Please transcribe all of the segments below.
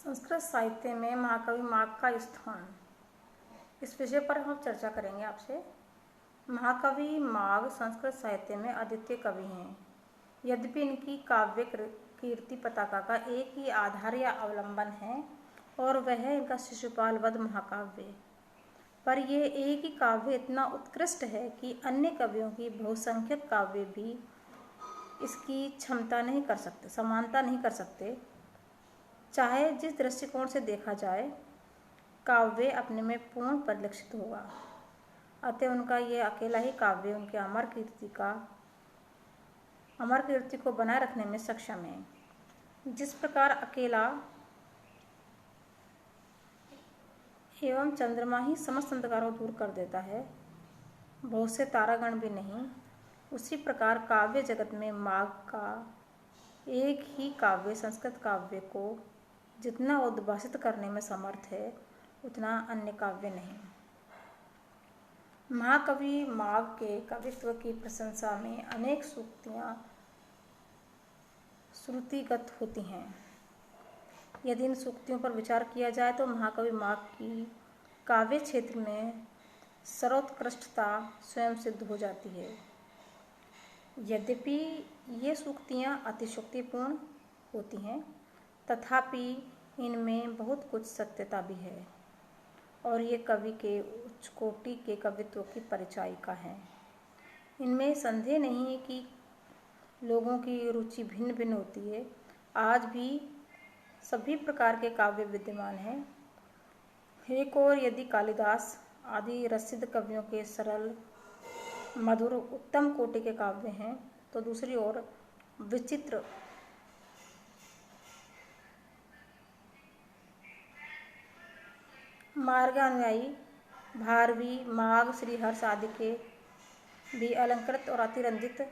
संस्कृत साहित्य में महाकवि माघ का स्थान, इस विषय पर हम चर्चा करेंगे आपसे। महाकवि माघ संस्कृत साहित्य में अद्वितीय कवि हैं। यद्यपि इनकी काव्य कीर्ति पताका का एक ही आधार या अवलंबन है और वह है इनका शिशुपाल वध महाकाव्य, पर यह एक ही काव्य इतना उत्कृष्ट है कि अन्य कवियों की बहुसंख्यक काव्य भी इसकी समानता नहीं कर सकते। चाहे जिस दृष्टिकोण से देखा जाए, काव्य अपने में पूर्ण परिलक्षित होगा। अतः उनका यह अकेला ही काव्य उनके अमर कीर्ति को बनाए रखने में सक्षम है। जिस प्रकार अकेला एवं चंद्रमा ही समस्त अंधकारों को दूर कर देता है, बहुत से तारागण भी नहीं, उसी प्रकार काव्य जगत में माघ का एक ही काव्य संस्कृत काव्य को जितना उद्भासित करने में समर्थ है, उतना अन्य काव्य नहीं। महाकवि माघ के कवित्व की प्रशंसा में अनेक सूक्तियाँ श्रुतिगत होती हैं। यदि इन सूक्तियों पर विचार किया जाए तो महाकवि माघ की काव्य क्षेत्र में सर्वोत्कृष्टता स्वयं सिद्ध हो जाती है। यद्यपि ये सूक्तियाँ अतिशयोक्तिपूर्ण होती हैं, तथापि इनमें बहुत कुछ सत्यता भी है और ये कवि के उच्च कोटि के कवित्व की परिचायिका हैं। इनमें संदेह नहीं है कि लोगों की रुचि भिन्न भिन्न होती है। आज भी सभी प्रकार के काव्य विद्यमान हैं। एक और यदि कालिदास आदि रसिद कवियों के सरल मधुर उत्तम कोटि के काव्य हैं, तो दूसरी ओर विचित्र मार्गानुयायी भारवी, माघ, श्रीहर्ष आदि के भी अलंकृत और अतिरंजित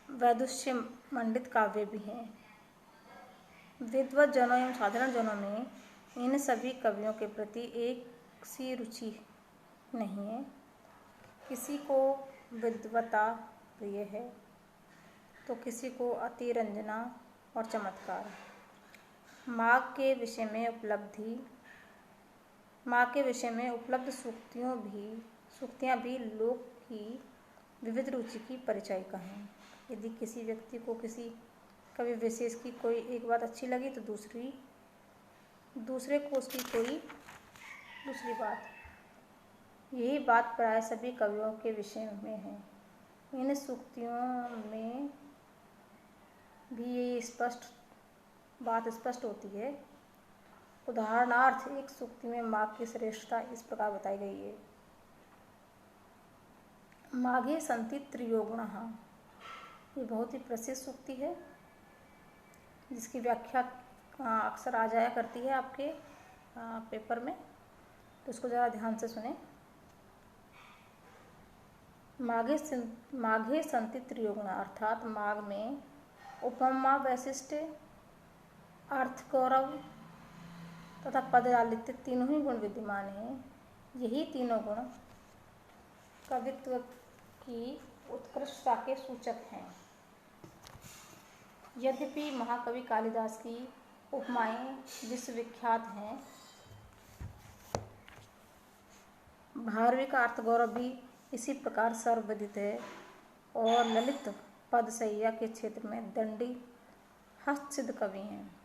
वैदुष्य मंडित काव्य भी हैं। विद्वत जनों एवं साधारण जनों में इन सभी कवियों के प्रति एक सी रुचि नहीं है। किसी को विद्वता प्रिय है तो किसी को अतिरंजना और चमत्कार। माघ के विषय में उपलब्ध सूक्तियाँ भी लोक की विविध रुचि की परिचायिका हैं। यदि किसी व्यक्ति को किसी कवि विशेष की कोई एक बात अच्छी लगी तो दूसरे को उसकी कोई दूसरी बात। यही बात प्राय सभी कवियों के विषय में है। इन सूक्तियों में भी ये स्पष्ट होती है। उदाहरणार्थ, एक सूक्ति में माघ की श्रेष्ठता इस प्रकार बताई गई है। माघे सन्ति त्रियोगुणाः। ये बहुत ही प्रसिद्ध सूक्ति है, जिसकी व्याख्या अक्सर आ जाया करती है आपके पेपर में, तो इसको ज़रा ध्यान से सुने। माघे सन्ति त्रियोगुणा, अर्थात माघ में उपमा, वैशिष्ट्य, अर्थ गौरव तथा पद लालित्य तीनों ही गुण विद्यमान हैं। यही तीनों गुण कवित्व की उत्कृष्टता के सूचक हैं। यद्यपि महाकवि कालिदास की उपमाएं विश्वविख्यात हैं, भारवी का अर्थ गौरव भी इसी प्रकार सर्वविदित है और ललित पद सैया के क्षेत्र में दंडी हस्तसिद्ध कवि हैं।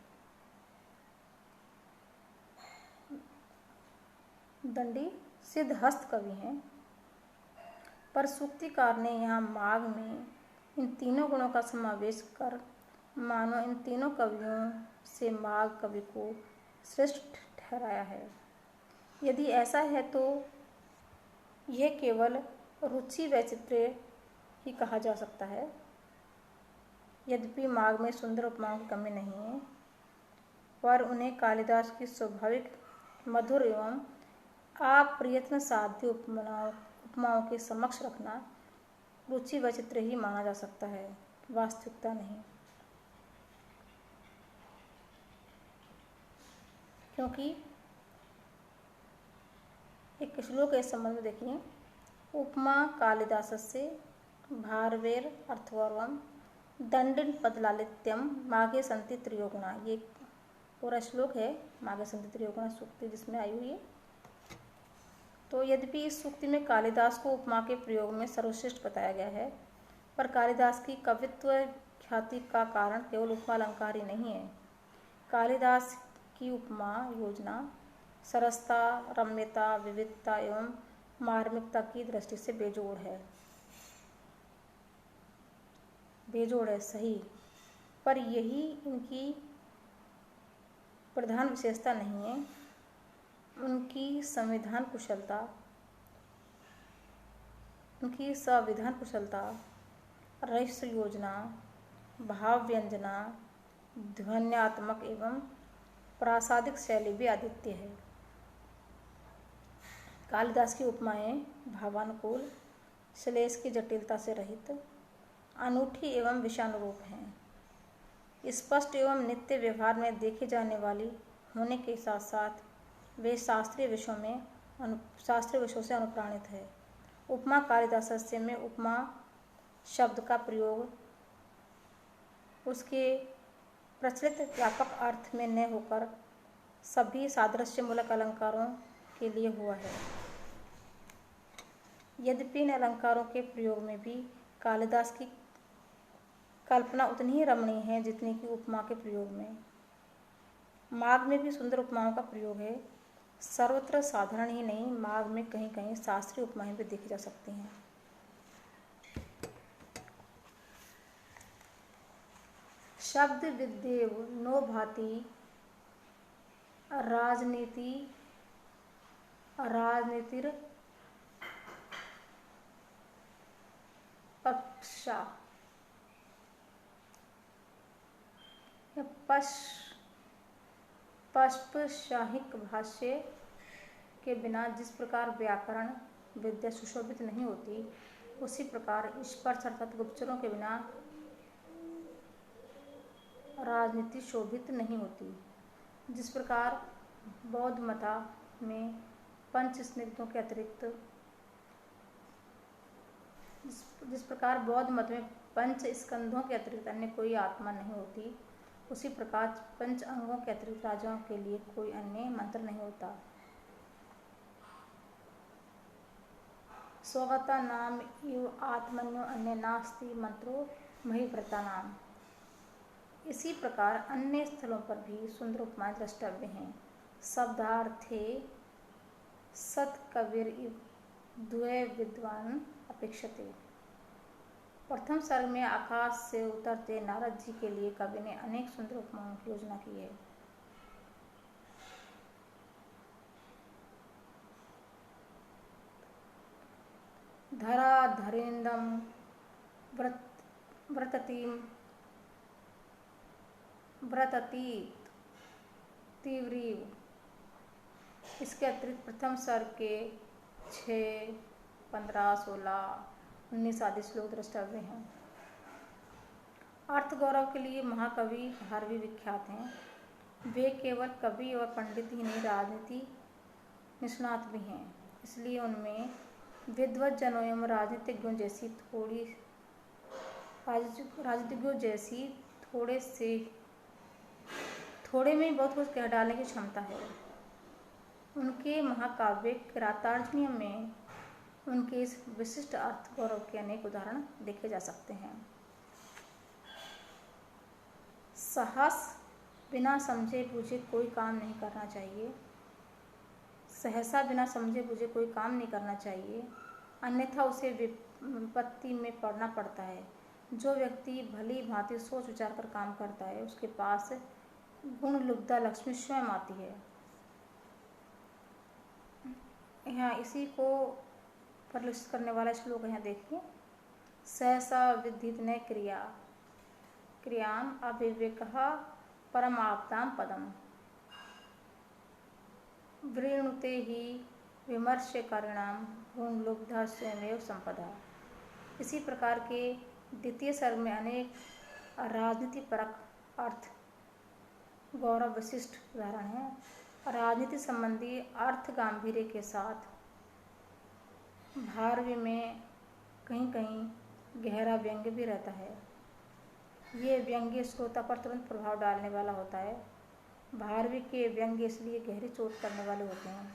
दंडी सिद्ध हस्त कवि हैं, पर सूक्तिकार ने यहाँ माघ में इन तीनों गुणों का समावेश कर मानो इन तीनों कवियों से माघ कवि को श्रेष्ठ ठहराया है। यदि ऐसा है तो यह केवल रुचि वैचित्र्य ही कहा जा सकता है। यद्यपि माघ में सुंदर उपमाओं की कमी नहीं है, पर उन्हें कालिदास की स्वाभाविक मधुर एवं अप्रयत्न साध्य उपमाओं के समक्ष रखना रुचि वैचित्र्य ही माना जा सकता है, वास्तविकता नहीं। क्योंकि एक श्लोक इस संबंध में देखिए, उपमा कालिदासस्य भारवेर अर्थगौरवम दंडिन पदलालित्यम माघे सन्ति त्रियोगुणा। ये पूरा श्लोक है माघ संधि त्रियोगुण सूक्ति जिसमें आई हुई है। तो यद्यपि इस सूक्ति में कालिदास को उपमा के प्रयोग में सर्वश्रेष्ठ बताया गया है, पर कालिदास की कवित्व ख्याति का कारण केवल उपमा अलंकार ही नहीं है। कालिदास की उपमा योजना सरसता, रम्यता, विविधता एवं मार्मिकता की दृष्टि से बेजोड़ है सही, पर यही इनकी प्रधान विशेषता नहीं है। उनकी संविधान कुशलता, रहस्य योजना, भाव व्यंजना, ध्वन्यात्मक एवं प्रासादिक शैली भी अद्वितीय है। कालिदास की उपमाएं भावानुकूल, श्लेष की जटिलता से रहित, अनूठी एवं विषयानुरूप हैं। स्पष्ट एवं नित्य व्यवहार में देखी जाने वाली होने के साथ साथ वे शास्त्रीय विषयों से अनुप्राणित है। उपमा कालिदासस्य में उपमा शब्द का प्रयोग उसके प्रचलित व्यापक अर्थ में न होकर सभी सादृश्यमूलक अलंकारों के लिए हुआ है। यद्यपि इन अलंकारों के प्रयोग में भी कालिदास की कल्पना उतनी ही रमणीय है जितनी कि उपमा के प्रयोग में। माघ में भी सुंदर उपमाओं का प्रयोग है। सर्वत्र साधारण ही नहीं, माघ में कहीं कहीं शास्त्रीय उपमाएं भी देखी जा सकती हैं। शब्द विद्येव नो भाति राजनीतिर पश्पशाहिक भाष्य के बिना जिस प्रकार व्याकरण विद्या सुशोभित नहीं होती, उसी प्रकार स्पर्श अर्थात गुप्तचरों के बिना राजनीति शोभित नहीं होती। जिस प्रकार बौद्ध मत में पंच स्निग्धों के अतिरिक्त पंच स्कंधों के अतिरिक्त अन्य कोई आत्मा नहीं होती, उसी प्रकार पंच अंगों के अतिरिक्त राजाओं के लिए कोई अन्य मंत्र नहीं होता। स्वगता नाम इव आत्मन्यो अन्य नास्ति मंत्रो महिव्रता नाम। इसी प्रकार अन्य स्थलों पर भी सुंदर उपमाएं द्रष्टव्य हैं। शब्दार्थे सत्कविर इव द्वे विद्वान अपेक्षते। प्रथम सर्ग में आकाश से उतरते नारद जी के लिए कवि ने अनेक सुंदर उपमाओं की योजना की है। धरा धरेन्दम व्रततीत तीव्रीव। इसके अतिरिक्त प्रथम सर्ग के 6, 15, 16, 19 आदि श्लोक द्रष्टव्य हैं। अर्थ गौरव के लिए महाकवि भारवी विख्यात हैं। वे केवल कवि और पंडित ही नहीं, राजनीति निष्णात भी हैं। इसलिए उनमें विद्वत जनों एवं राजनीतिज्ञों जैसी थोड़े में बहुत कुछ कह डालने की क्षमता है। उनके महाकाव्य किरातार्जुनीय में उनके इस विशिष्ट अर्थ गौरव के अनेक उदाहरण देखे जा सकते हैं। सहसा बिना समझे बूझे कोई काम नहीं करना चाहिए, अन्यथा उसे विपत्ति में पड़ना पड़ता है। जो व्यक्ति भली भांति सोच विचार कर काम करता है, उसके पास गुण लुब्धा लक्ष्मी स्वयं आती है। यहाँ इसी को परिलक्षित करने वाला श्लोक यहाँ देखिए। सहसा विद्धित न क्रियाम अविवेकः परमाप्तां पदम वृणुते ही विमर्शकारिणाम गुणलुब्धा स्वयमेव संपदा। इसी प्रकार के द्वितीय सर्ग में अनेक राजनीतिपरक अर्थ गौरव विशिष्ट उदाहरण हैं। राजनीति संबंधी अर्थ गांभीर्य के साथ भारवी में कहीं कहीं गहरा व्यंग्य भी रहता है। ये व्यंग्य श्रोता पर तुरंत प्रभाव डालने वाला होता है। भारवी के व्यंग्य इसलिए गहरी चोट करने वाले होते हैं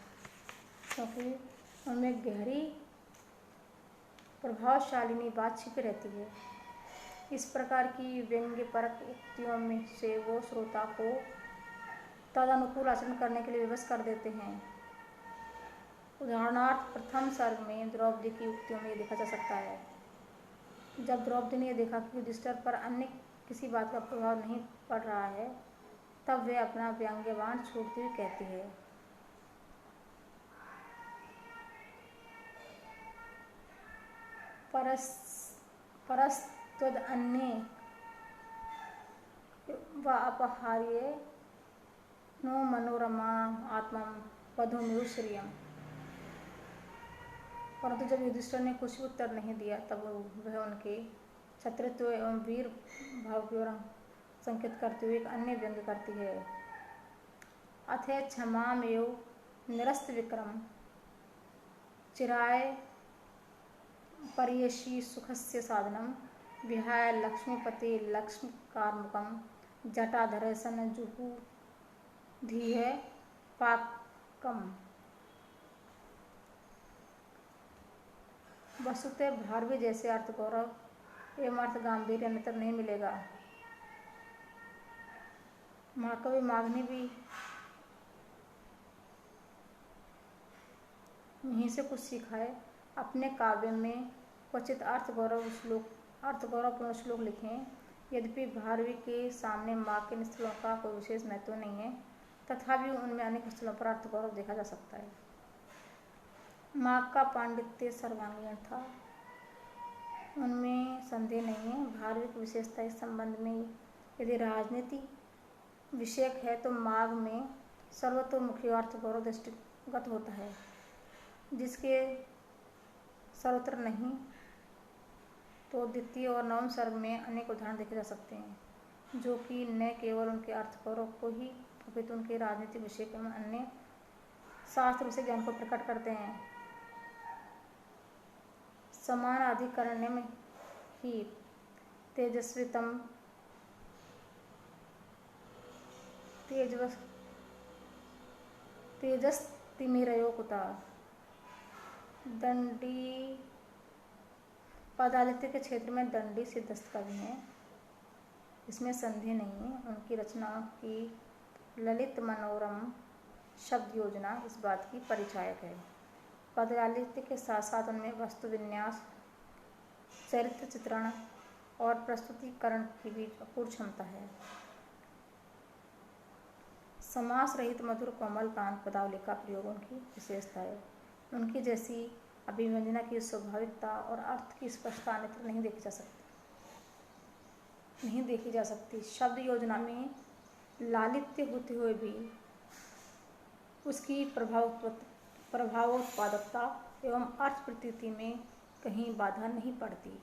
क्योंकि उनमें गहरी प्रभावशालिनी बात छिपी रहती है। इस प्रकार की व्यंग्यपरक उक्तियों में से वो श्रोता को तदनुकूल आचरण करने के लिए विवश कर देते हैं। उदाहरणार्थ प्रथम सर्ग में द्रौपदी की उक्तियों में ये देखा जा सकता है। जब द्रौपदी ने यह देखा कि युधिष्ठिर पर अन्य किसी बात का प्रभाव नहीं पड़ रहा है, तब वे अपना व्यंग्यबाण छोड़ती हुई कहती है, परस्त्वदन्ये व अपहार्ये नो मनोरमा आत्मं वधूमेव श्रियम्। परंतु जब युधिष्ठिर ने कुछ उत्तर नहीं दिया, तब वह उनके क्षत्रित्व एवं वीर भाव की ओर संकेत करते हुए एक अन्य व्यंग्य करती है। अथे क्षमामेव निरस्त विक्रम चिराय पर्येषि सुखस्य साधनम विहाय लक्ष्मीपति लक्ष्मकारमुकम जटाधर सन जुहु धीहे पाकम। वस्तुतः भारवी जैसे अर्थ गौरव एवं अर्थ गांधीर्य अन्यत्र नहीं मिलेगा। महाकवि माघनी भी यहीं से कुछ सीखा है। अपने काव्य में क्वचित अर्थगौरवपूर्ण श्लोक लिखे। यद्यपि भारवी के सामने माघ के स्थलों का कोई विशेष महत्व नहीं है, तथापि उनमें अनेक स्थलों पर अर्थगौरव देखा जा सकता है। माघ का पांडित्य सर्वांगीण था, उनमें संदेह नहीं है। भारवी की विशेषता इस संबंध में यदि राजनीति विषयक है तो माघ में सर्वतोमुखी अर्थगौरव दृष्टिगत होता है, जिसके सर्वत्र नहीं। तो द्वितीय और नवम सर्ग में अनेक उदाहरण देखे जा सकते हैं, जो कि न केवल उनके अर्थगौरव को ही अपितु उनके राजनीतिक विषय एवं अन्य शास्त्र विषय ज्ञान को प्रकट करते हैं। समान अधिकरण में ही तेजस्वितम तेजस्तिमिरयो कुता दंडी पदालित्य के क्षेत्र में दंडी सिद्धस्त कवि हैं, इसमें संदेह नहीं है। उनकी रचनाओं की ललित मनोरम शब्द योजना इस बात की परिचायक है। पदालित्य के साथ साथ उनमें वस्तु विन्यास, चरित्र चित्रण और प्रस्तुतिकरण की भी अपूर्व क्षमता है। समास रहित मधुर कोमल कांत पदावली का प्रयोग उनकी विशेषता है। उनकी जैसी अभिव्यंजना की स्वाभाविकता और अर्थ की स्पष्टता अन्यत्र नहीं देखी जा सकती। शब्द योजना में लालित्य होते हुए भी उसकी प्रभावोत्पादकता एवं अर्थ प्रतीति में कहीं बाधा नहीं पड़ती।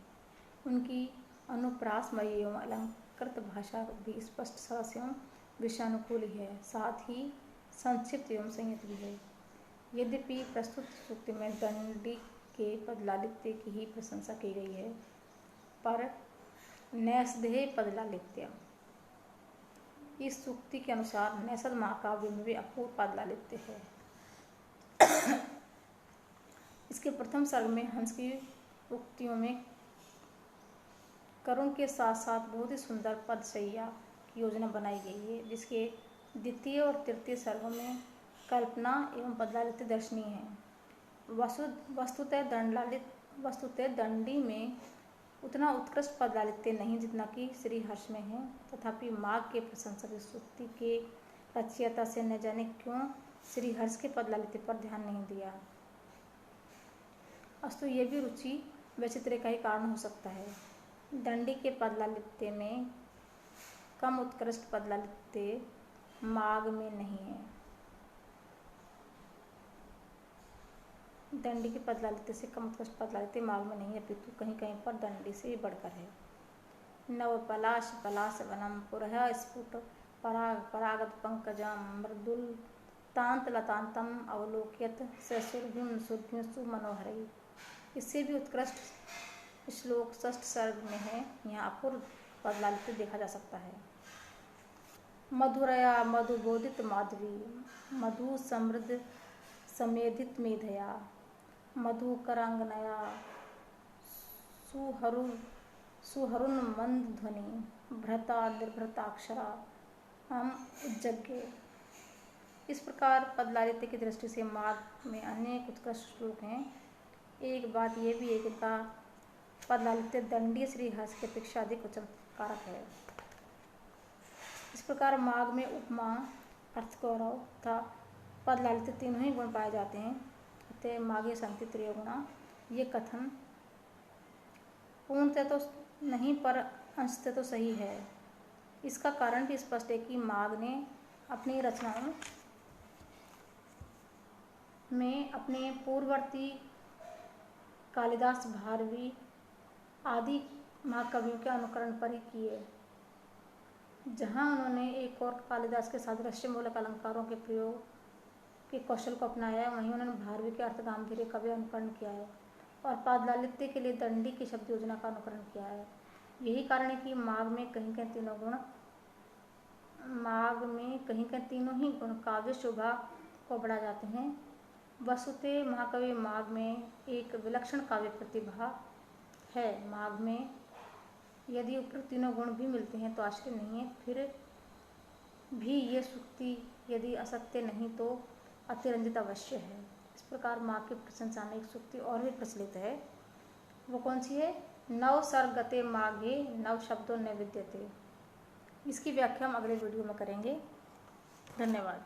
उनकी अनुप्रासमयी एवं अलंकृत भाषा भी स्पष्ट सरस एवं विषयानुकूल ही है, साथ ही संक्षिप्त एवं संयत भी है। यद्यपि प्रस्तुत सूक्ति में दंडी के पदलालित्य की ही प्रशंसा की गई है, पर नैषधेय पदलालित्य इस सूक्ति के अनुसार नैषध महाकाव्य में भी अपूर्व पदलालित्य है। इसके प्रथम सर्ग में हंस की उक्तियों में करुण के साथ साथ बहुत ही सुंदर पदशैया की योजना बनाई गई है, जिसके द्वितीय और तृतीय सर्गों में कल्पना एवं पदलालित्य दर्शनीय है। वस्तुतः दंडी में उतना उत्कृष्ट पदलालित्य नहीं जितना कि श्रीहर्ष में है, तथापि माघ के प्रशंसक इस सूक्ति के रचयिता से न जाने क्यों श्रीहर्ष के पदलालित्य पर ध्यान नहीं दिया। अस्तु ये भी रुचि वैचित्र्य का ही कारण हो सकता है। दंडी के पदलालित्य में कम उत्कृष्ट पदलालित्य माघ में नहीं है। दंडी के पदलालित्य से कम उत्कृष्ट पदलालित्य माघ में नहीं है, अपितु कहीं कहीं पर दंडी से बढ़कर है। नव पलाश पलाश वनम पुरः स्फुट परागत पंकजम मृदुल तांत लतांतम अवलोक्यत सुरभिम सुरभिम सुमनोहरी। इससे भी उत्कृष्ट श्लोक षष्ठ सर्ग में है। यहाँ अपूर्व पदलालित्य देखा जा सकता है। मधुरया मधुबोधित माधवी, मधु समृद्ध समेधित मेधया, मधुकरांगनया सुहरुन मंद ध्वनि, भ्रता निर्भृताक्षरा हम उज्जज्ञे। इस प्रकार पदलालित्य की दृष्टि से माघ में अनेक उत्कृष्ट श्लोक हैं। एक बात यह भी है कि इनका पदलालित्य दंडीय श्रीहर्ष की अपेक्षा अधिक उच्चकारक है। इस प्रकार माघ में उपमा, अर्थगौरव तथा पदलालित्य तीनों ही गुण पाए जाते हैं। अतः माघे संति त्रयो गुणा। ये कथन पूर्णतः तो नहीं पर अंशतः तो सही है। इसका कारण भी स्पष्ट है कि माघ ने अपनी रचनाओं में अपने पूर्ववर्ती कालिदास, भारवी आदि महाकवियों के अनुकरण पर ही किए। जहाँ उन्होंने एक और कालिदास के सादृश्यमूलक अलंकारों के प्रयोग के कौशल को अपनाया, वहीं उन्होंने भारवी के अर्थ गांधीर्य का भी अनुकरण किया है और पदलालित्य के लिए दंडी की शब्द योजना का अनुकरण किया है। यही कारण है कि माघ में कहीं कहीं तीनों ही गुण काव्य शोभा को बढ़ा जाते हैं। वसुते महाकवि माघ में एक विलक्षण काव्य प्रतिभा है। माघ में यदि उपरोक्त तीनों गुण भी मिलते हैं तो आश्चर्य नहीं है। फिर भी ये सूक्ति यदि असत्य नहीं तो अतिरंजित अवश्य है। इस प्रकार माघ की प्रशंसा में एक सूक्ति और भी प्रचलित है। वो कौन सी है? नव सर्गते माघे नव शब्दों न विद्यते। इसकी व्याख्या हम अगले वीडियो में करेंगे। धन्यवाद।